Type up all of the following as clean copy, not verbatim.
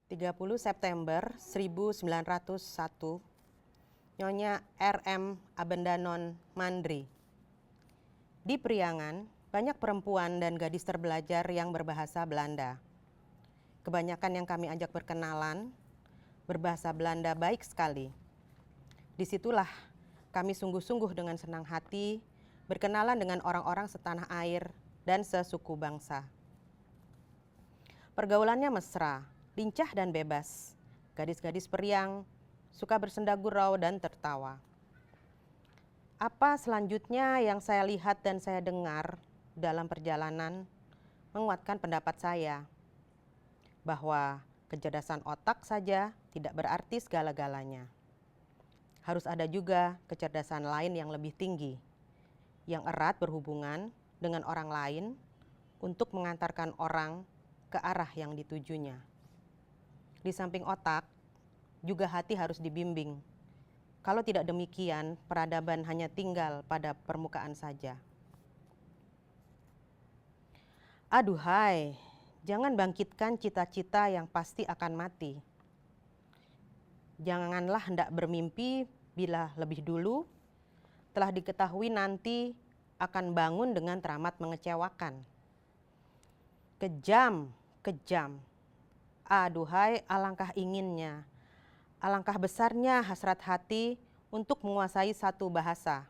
30 September 1901, Nyonya R.M. Abendanon Mandri. Di Priangan, banyak perempuan dan gadis terbelajar yang berbahasa Belanda. Kebanyakan yang kami ajak berkenalan, berbahasa Belanda baik sekali. Disitulah kami sungguh-sungguh dengan senang hati berkenalan dengan orang-orang setanah air dan sesuku bangsa. Pergaulannya mesra, lincah dan bebas. Gadis-gadis periang, suka bersenda gurau dan tertawa. Apa selanjutnya yang saya lihat dan saya dengar dalam perjalanan menguatkan pendapat saya bahwa kecerdasan otak saja tidak berarti segala-galanya. Harus ada juga kecerdasan lain yang lebih tinggi, yang erat berhubungan dengan orang lain untuk mengantarkan orang ke arah yang ditujunya. Di samping otak, juga hati harus dibimbing. Kalau tidak demikian, peradaban hanya tinggal pada permukaan saja. Aduhai, jangan bangkitkan cita-cita yang pasti akan mati. Janganlah hendak bermimpi bila lebih dulu telah diketahui nanti akan bangun dengan teramat mengecewakan. Kejam, kejam. Aduhai, alangkah inginnya, alangkah besarnya hasrat hati untuk menguasai satu bahasa.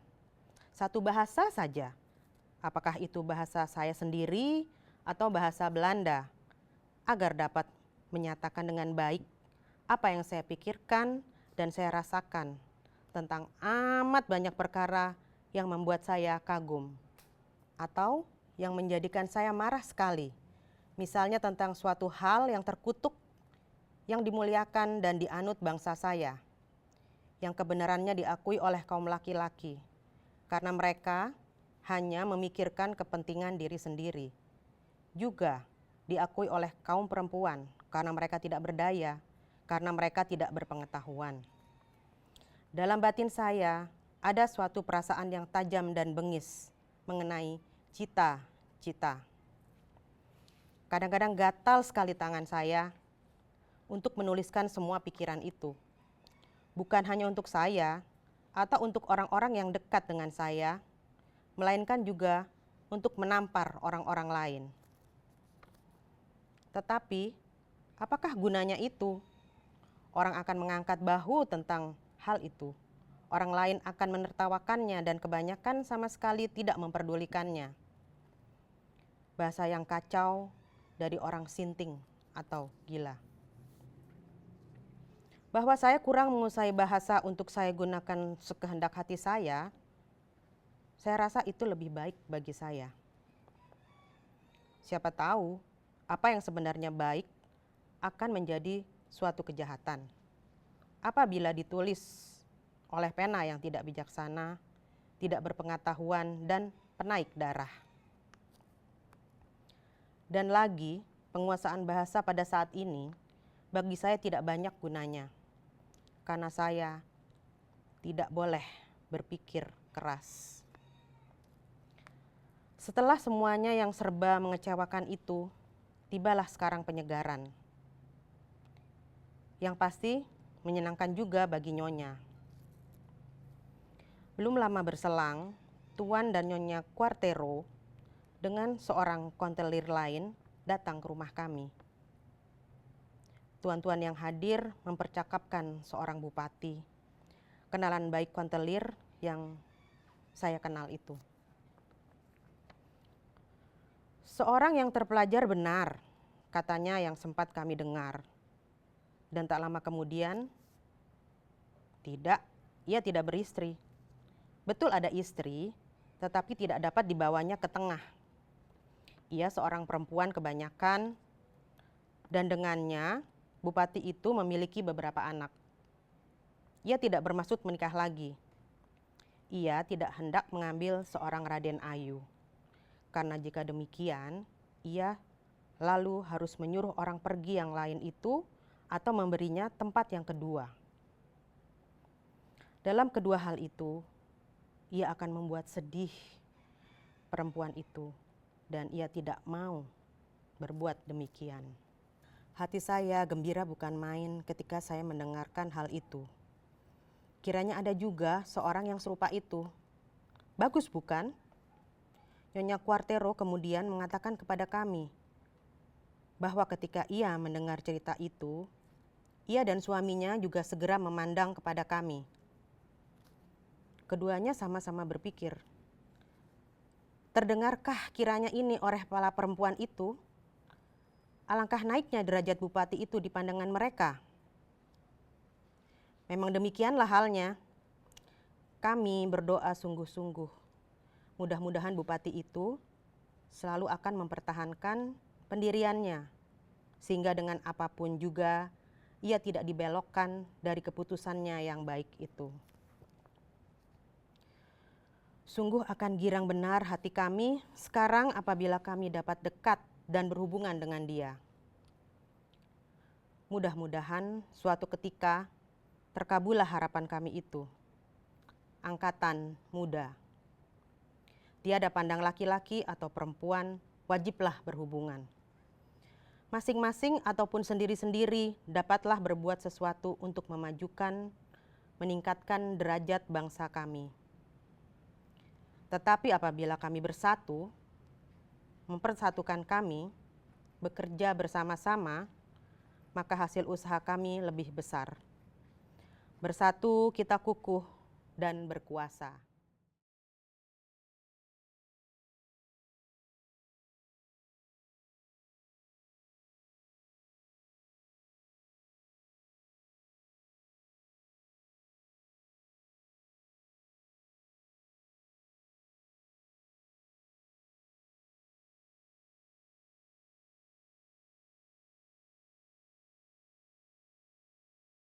Satu bahasa saja. Apakah itu bahasa saya sendiri atau bahasa Belanda, agar dapat menyatakan dengan baik apa yang saya pikirkan dan saya rasakan tentang amat banyak perkara yang membuat saya kagum atau yang menjadikan saya marah sekali. Misalnya tentang suatu hal yang terkutuk, yang dimuliakan dan dianut bangsa saya, yang kebenarannya diakui oleh kaum laki-laki, karena mereka hanya memikirkan kepentingan diri sendiri. Juga diakui oleh kaum perempuan, karena mereka tidak berdaya, karena mereka tidak berpengetahuan. Dalam batin saya, ada suatu perasaan yang tajam dan bengis mengenai cita-cita. Kadang-kadang gatal sekali tangan saya untuk menuliskan semua pikiran itu. Bukan hanya untuk saya atau untuk orang-orang yang dekat dengan saya, melainkan juga untuk menampar orang-orang lain. Tetapi, apakah gunanya itu? Orang akan mengangkat bahu tentang hal itu. Orang lain akan menertawakannya dan kebanyakan sama sekali tidak memperdulikannya. Bahasa yang kacau dari orang sinting atau gila. Bahwa saya kurang menguasai bahasa untuk saya gunakan sekehendak hati saya rasa itu lebih baik bagi saya. Siapa tahu apa yang sebenarnya baik akan menjadi suatu kejahatan apabila ditulis oleh pena yang tidak bijaksana, tidak berpengetahuan, dan penaik darah. Dan lagi, penguasaan bahasa pada saat ini bagi saya tidak banyak gunanya, karena saya tidak boleh berpikir keras. Setelah semuanya yang serba mengecewakan itu, tibalah sekarang penyegaran. Yang pasti menyenangkan juga bagi Nyonya. Belum lama berselang, Tuan dan Nyonya Quartero dengan seorang kontelir lain datang ke rumah kami. Tuan-tuan yang hadir mempercakapkan seorang bupati, kenalan baik kontelir yang saya kenal itu. Seorang yang terpelajar benar, katanya yang sempat kami dengar. Dan tak lama kemudian, ia tidak beristri. Betul ada istri, tetapi tidak dapat dibawanya ke tengah. Ia seorang perempuan kebanyakan, dan dengannya bupati itu memiliki beberapa anak. Ia tidak bermaksud menikah lagi. Ia tidak hendak mengambil seorang Raden Ayu. Karena jika demikian, ia lalu harus menyuruh orang pergi yang lain itu atau memberinya tempat yang kedua. Dalam kedua hal itu, ia akan membuat sedih perempuan itu, dan ia tidak mau berbuat demikian. Hati saya gembira bukan main ketika saya mendengarkan hal itu. Kiranya ada juga seorang yang serupa itu. Bagus bukan? Nyonya Quartero kemudian mengatakan kepada kami bahwa ketika ia mendengar cerita itu, ia dan suaminya juga segera memandang kepada kami. Keduanya sama-sama berpikir, terdengarkah kiranya ini oleh kepala perempuan itu? Alangkah naiknya derajat bupati itu di pandangan mereka. Memang demikianlah halnya. Kami berdoa sungguh-sungguh. Mudah-mudahan bupati itu selalu akan mempertahankan pendiriannya, sehingga dengan apapun juga ia tidak dibelokkan dari keputusannya yang baik itu. Sungguh akan girang benar hati kami sekarang apabila kami dapat dekat dan berhubungan dengan dia. Mudah-mudahan suatu ketika terkabullah harapan kami itu. Angkatan muda. Tiada pandang laki-laki atau perempuan, wajiblah berhubungan. Masing-masing ataupun sendiri-sendiri dapatlah berbuat sesuatu untuk memajukan, meningkatkan derajat bangsa kami. Tetapi apabila kami bersatu, mempersatukan kami, bekerja bersama-sama, maka hasil usaha kami lebih besar. Bersatu kita kukuh dan berkuasa.